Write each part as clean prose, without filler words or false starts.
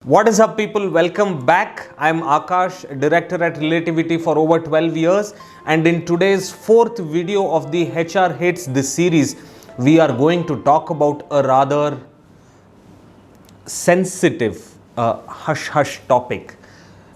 What is up, people? Welcome back. I'm Akash, director at Relativity for over 12 years, and in today's fourth video of the HR Hits this series, we are going to talk about a rather sensitive, hush-hush topic.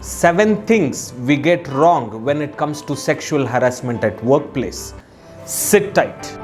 7 things we get wrong when it comes to sexual harassment at workplace. Sit tight.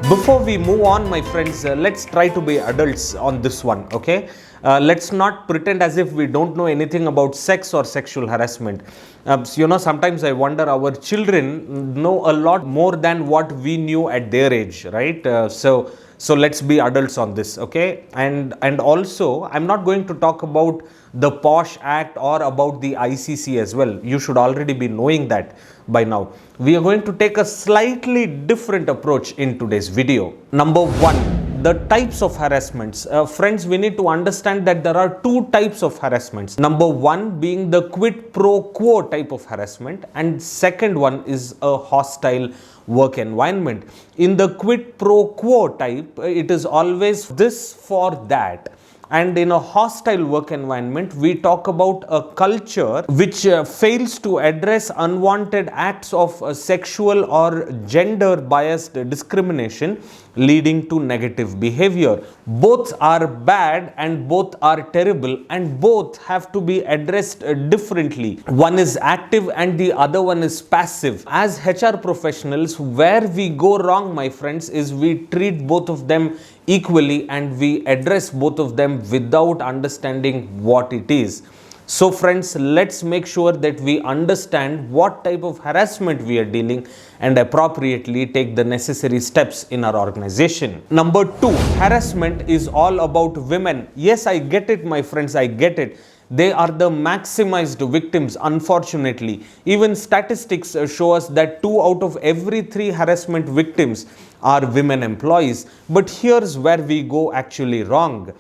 Before we move on, my friends, let's try to be adults on this one, okay? Let's not pretend as if we don't know anything about sex or sexual harassment. Sometimes I wonder our children know a lot more than what we knew at their age, right? So let's be adults on this, okay? And also, I'm not going to talk about the POSH Act or about the ICC as well. You should already be knowing that by now. We are going to take a slightly different approach in today's video. Number 1, the types of harassments. Friends, we need to understand that there are 2 types of harassments. Number 1 being the quid pro quo type of harassment, and second one is a hostile work environment. In the quid pro quo type, it is always this for that. And in a hostile work environment, we talk about a culture which fails to address unwanted acts of sexual or gender biased discrimination leading to negative behavior. Both are bad and both are terrible, and both have to be addressed differently. One is active and the other one is passive. As HR professionals, where we go wrong, my friends, is we treat both of them equally and we address both of them without understanding what it is. So friends, let's make sure that we understand what type of harassment we are dealing and appropriately take the necessary steps in our organization. Number 2, harassment is all about women. Yes, I get it, my friends, I get it. They are the maximized victims, unfortunately. Even statistics show us that 2 out of every 3 harassment victims are women employees. But here's where we go actually wrong.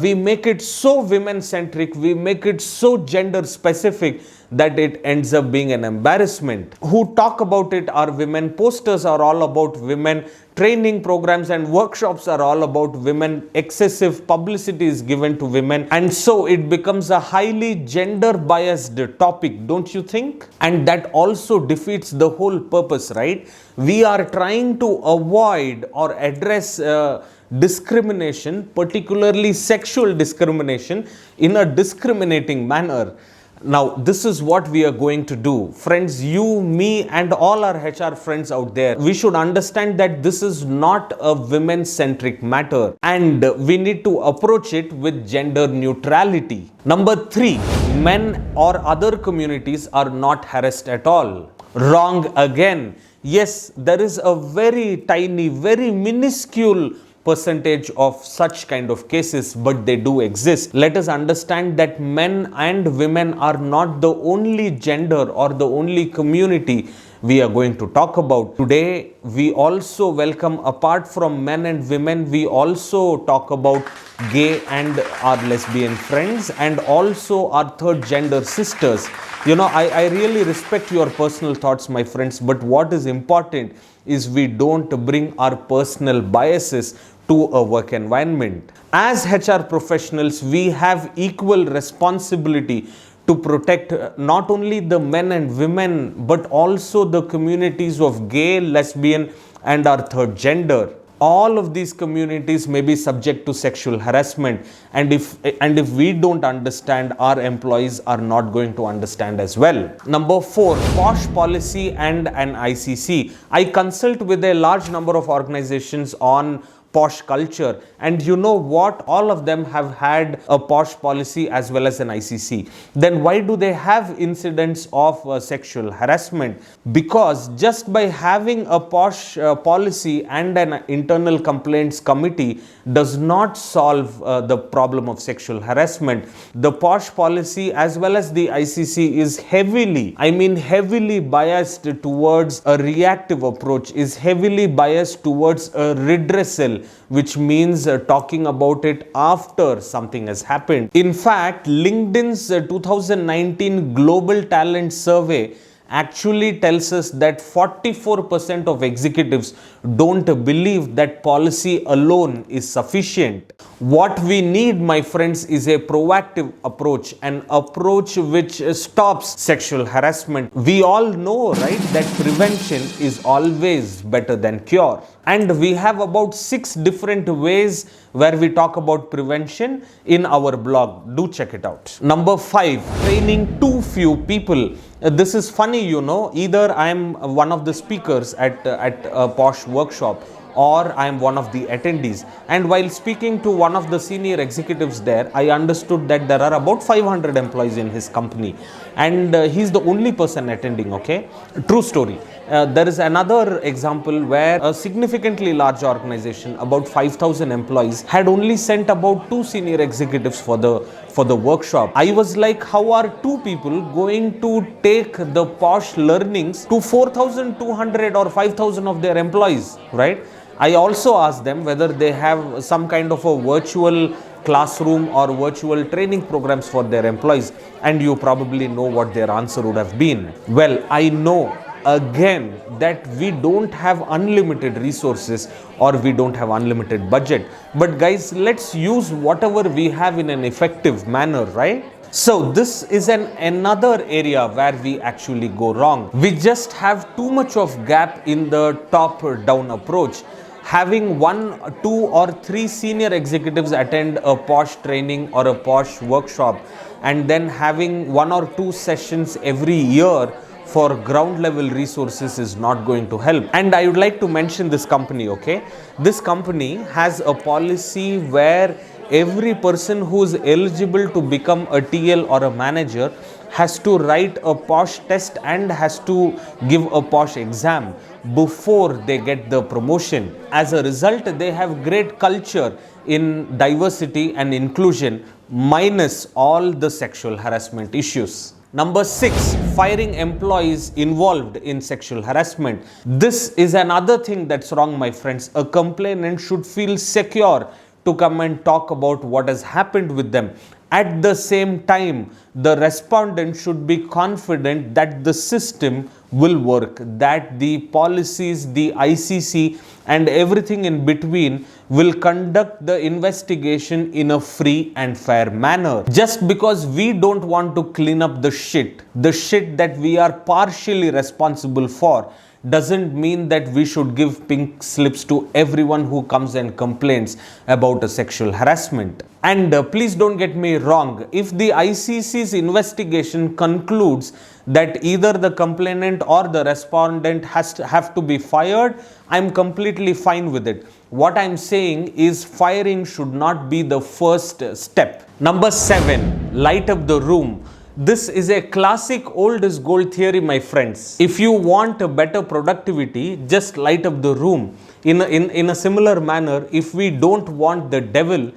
We make it so women-centric, we make it so gender-specific that it ends up being an embarrassment. Who talk about it are women, posters are all about women, training programs and workshops are all about women, excessive publicity is given to women, and so it becomes a highly gender-biased topic, don't you think? And that also defeats the whole purpose, right? We are trying to avoid or address discrimination, particularly sexual discrimination, in a discriminating manner. Now, this is what we are going to do. Friends, you, me, and all our HR friends out there, we should understand that this is not a women-centric matter and we need to approach it with gender neutrality. Number 3, men or other communities are not harassed at all. Wrong again. Yes, there is a very tiny, very minuscule percentage of such kind of cases, but they do exist. Let us understand that men and women are not the only gender or the only community we are going to talk about. Today, we also welcome, apart from men and women, we also talk about gay and our lesbian friends and also our third gender sisters. I really respect your personal thoughts, my friends, but what is important is we don't bring our personal biases to a work environment. As HR professionals, we have equal responsibility to protect not only the men and women, but also the communities of gay, lesbian, and our third gender. All of these communities may be subject to sexual harassment, and if we don't understand, our employees are not going to understand as well. Number 4, POSH Policy and an ICC. I consult with a large number of organizations on POSH culture, and you know what, all of them have had a POSH policy as well as an ICC. Then why do they have incidents of sexual harassment? Because just by having a POSH policy and an internal complaints committee does not solve the problem of sexual harassment. The POSH policy as well as the ICC is heavily biased towards a reactive approach, is heavily biased towards a redressal, which means talking about it after something has happened. In fact, LinkedIn's 2019 Global Talent Survey actually tells us that 44% of executives don't believe that policy alone is sufficient. What we need, my friends, is a proactive approach, an approach which stops sexual harassment. We all know, right, that prevention is always better than cure. And we have about 6 different ways where we talk about prevention in our blog. Do check it out. Number 5, training too few people. This is funny, either I am one of the speakers at a POSH workshop, or I am one of the attendees. And while speaking to one of the senior executives there, I understood that there are about 500 employees in his company, and he's the only person attending, okay? True story. There is another example where a significantly large organization, about 5,000 employees, had only sent about 2 senior executives for the workshop. I was like, how are 2 people going to take the POSH learnings to 4,200 or 5,000 of their employees, right? I also asked them whether they have some kind of a virtual classroom or virtual training programs for their employees, and you probably know what their answer would have been. Well, I know again that we don't have unlimited resources, or we don't have unlimited budget, but guys, let's use whatever we have in an effective manner, right? So this is another area where we actually go wrong. We just have too much of gap in the top down approach. Having 1, 2 or 3 senior executives attend a POSH training or a POSH workshop, and then having 1 or 2 sessions every year for ground level resources is not going to help. And I would like to mention this company, okay? This company has a policy where every person who is eligible to become a TL or a manager has to write a POSH test and has to give a POSH exam before they get the promotion. As a result, they have great culture in diversity and inclusion, minus all the sexual harassment issues. Number 6, firing employees involved in sexual harassment. This is another thing that's wrong, my friends. A complainant should feel secure to come and talk about what has happened with them. At the same time, the respondent should be confident that the system will work, that the policies, the ICC and everything in between will conduct the investigation in a free and fair manner. Just because we don't want to clean up the shit that we are partially responsible for, doesn't mean that we should give pink slips to everyone who comes and complains about a sexual harassment. And please don't get me wrong, if the ICC's investigation concludes that either the complainant or the respondent have to be fired, I'm completely fine with it. What I'm saying is firing should not be the first step. Number 7, light up the room. This is a classic old is gold theory, my friends. If you want a better productivity, just light up the room. In a similar manner, if we don't want the devil,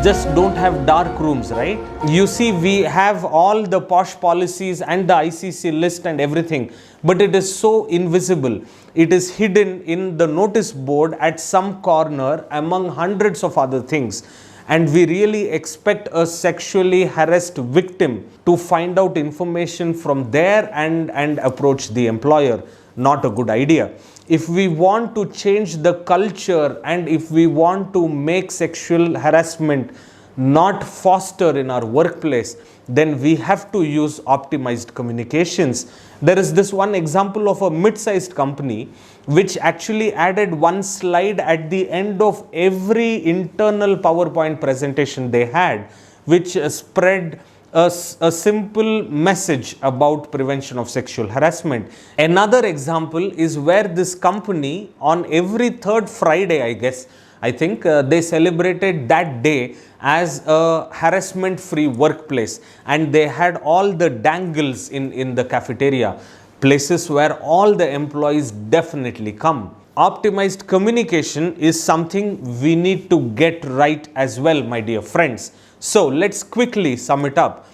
just don't have dark rooms, right? You see, we have all the POSH policies and the ICC list and everything, but it is so invisible. It is hidden in the notice board at some corner among hundreds of other things. And we really expect a sexually harassed victim to find out information from there and approach the employer. Not a good idea. If we want to change the culture and if we want to make sexual harassment not foster in our workplace, then we have to use optimized communications. There is this one example of a mid-sized company which actually added one slide at the end of every internal PowerPoint presentation they had, which spread a simple message about prevention of sexual harassment. Another example is where this company, on every third Friday, I think they celebrated that day as a harassment-free workplace, and they had all the dangles in the cafeteria, places where all the employees definitely come. Optimized communication is something we need to get right as well, my dear friends. So let's quickly sum it up.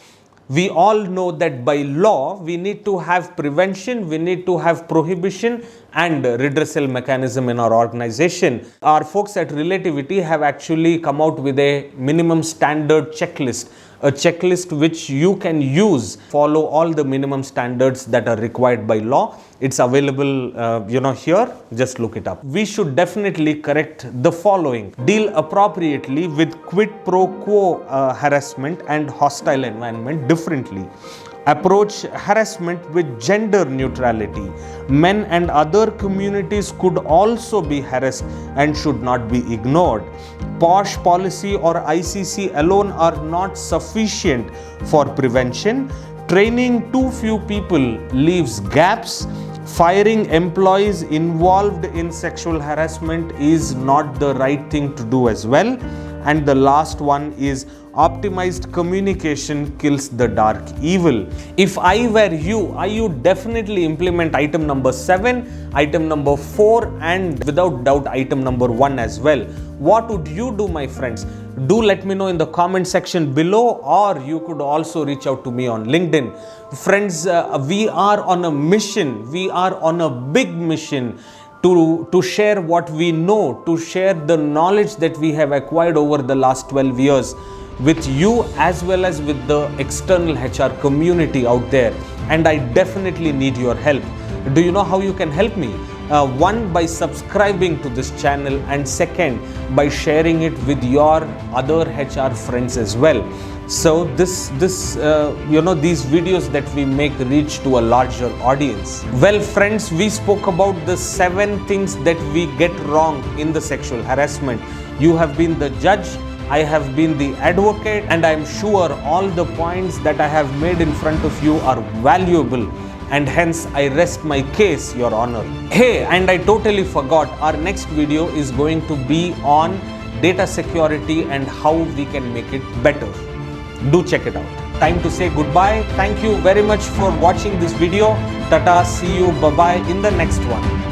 We all know that by law, we need to have prevention, we need to have prohibition, and redressal mechanism in our organization. Our folks at Relativity have actually come out with a minimum standard checklist, a checklist which you can use, follow all the minimum standards that are required by law. It's available, here, just look it up. We should definitely correct the following: deal appropriately with quid pro quo harassment and hostile environment differently. Approach harassment with gender neutrality. Men and other communities could also be harassed and should not be ignored. POSH policy or ICC alone are not sufficient for prevention. Training too few people leaves gaps. Firing employees involved in sexual harassment is not the right thing to do as well. And the last one is optimized communication kills the dark evil. If I were you, I would definitely implement item number 7, item number 4, and without doubt item number 1 as well. What would you do, my friends? Do let me know in the comment section below, or you could also reach out to me on LinkedIn. Friends, we are on a mission. We are on a big mission to share what we know, to share the knowledge that we have acquired over the last 12 years with you as well as with the external HR community out there. And I definitely need your help. Do you know how you can help me? One, by subscribing to this channel, and second, by sharing it with your other HR friends as well. So these videos that we make reach to a larger audience. Well, friends, we spoke about the 7 things that we get wrong in the sexual harassment. You have been the judge, I have been the advocate, and I am sure all the points that I have made in front of you are valuable, and hence I rest my case, Your Honor. Hey, and I totally forgot, our next video is going to be on data security and how we can make it better. Do check it out. Time to say goodbye. Thank you very much for watching this video. Tata, see you, bye-bye in the next one.